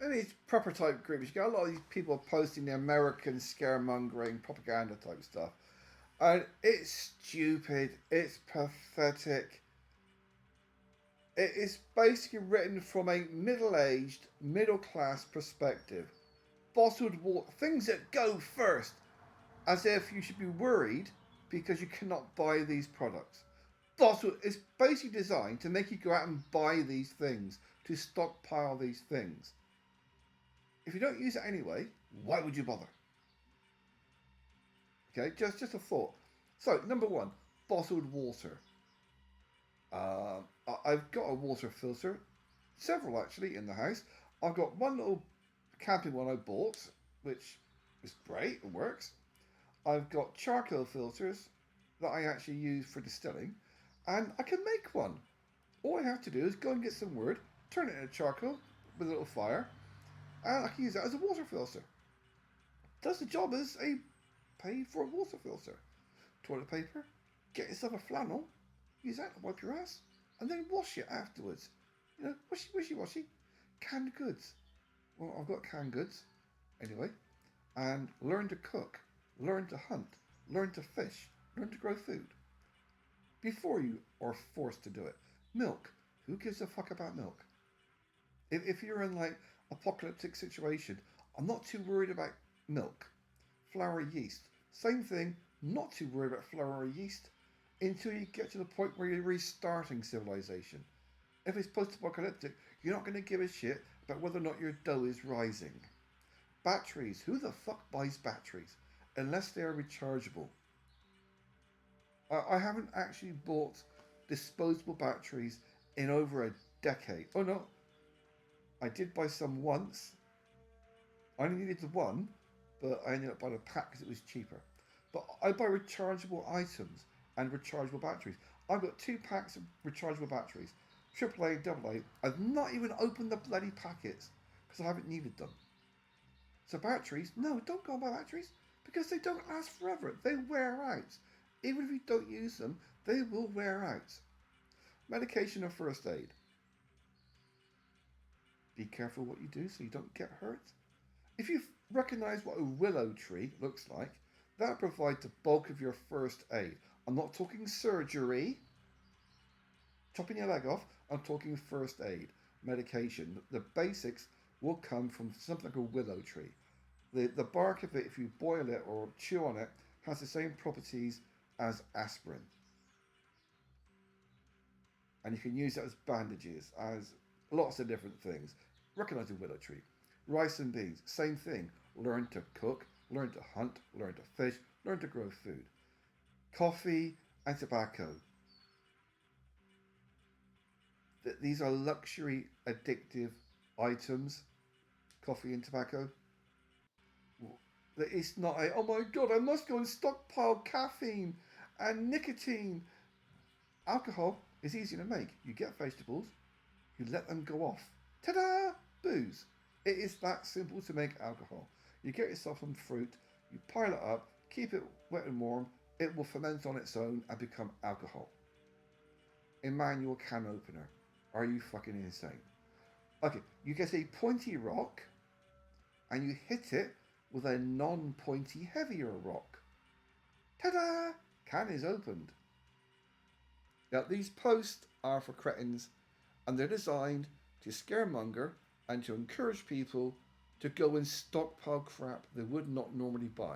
in these proper type groups, you get a lot of these people posting the American scaremongering propaganda type stuff. And it's stupid. It's pathetic. It is basically written from a middle-aged, middle-class perspective. Bottled water, things that go first, as if you should be worried because you cannot buy these products. Bottled is basically designed to make you go out and buy these things, to stockpile these things. If you don't use it anyway, why would you bother? Okay, just a thought. So, number one, bottled water. I've got a water filter, several actually in the house. I've got one little camping one I bought, which is great and works. I've got charcoal filters that I actually use for distilling, and I can make one. All I have to do is go and get some wood, turn it into charcoal with a little fire, and I can use that as a water filter. Does the job as a pay for a water filter. Toilet paper, get yourself a flannel, use that to wipe your ass, and then wash it afterwards. You know, wishy-washy. Canned goods. Well, I've got canned goods, anyway. And learn to cook, learn to hunt, learn to fish, learn to grow food. Before you are forced to do it. Milk. Who gives a fuck about milk? If you're in like apocalyptic situation, I'm not too worried about milk. Flour, yeast. Same thing, not too worried about flour or yeast until you get to the point where you're restarting civilization. If it's post-apocalyptic, you're not going to give a shit about whether or not your dough is rising. Batteries. Who the fuck buys batteries? Unless they are rechargeable. I haven't actually bought disposable batteries in over a decade. Oh no, I did buy some once. I only needed the one, but I ended up buying a pack because it was cheaper. But I buy rechargeable items and rechargeable batteries. I've got 2 packs of rechargeable batteries, AAA, AA. I've not even opened the bloody packets because I haven't needed them. So batteries, no, don't go and buy batteries because they don't last forever. They wear out. Even if you don't use them, they will wear out. Medication or first aid. Be careful what you do so you don't get hurt. If you recognize what a willow tree looks like, that provides the bulk of your first aid. I'm not talking surgery, chopping your leg off. I'm talking first aid, medication. The basics will come from something like a willow tree. The bark of it, if you boil it or chew on it, has the same properties as aspirin. And you can use it as bandages, as lots of different things. Recognize a willow tree. Rice and beans, same thing. Learn to cook, learn to hunt, learn to fish, learn to grow food. Coffee and tobacco. These are luxury addictive items. Coffee and tobacco. It's not a, oh my god, I must go and stockpile caffeine and nicotine. Alcohol is easy to make. You get vegetables, you let them go off. Ta-da! Booze. It is that simple to make alcohol. You get yourself some fruit, you pile it up, keep it wet and warm, it will ferment on its own and become alcohol. Emmanuel can opener. Are you fucking insane? Okay, you get a pointy rock and you hit it with a non-pointy heavier rock. Ta-da! Can is opened. Now these posts are for cretins and they're designed to scaremonger and to encourage people to go and stockpile crap they would not normally buy.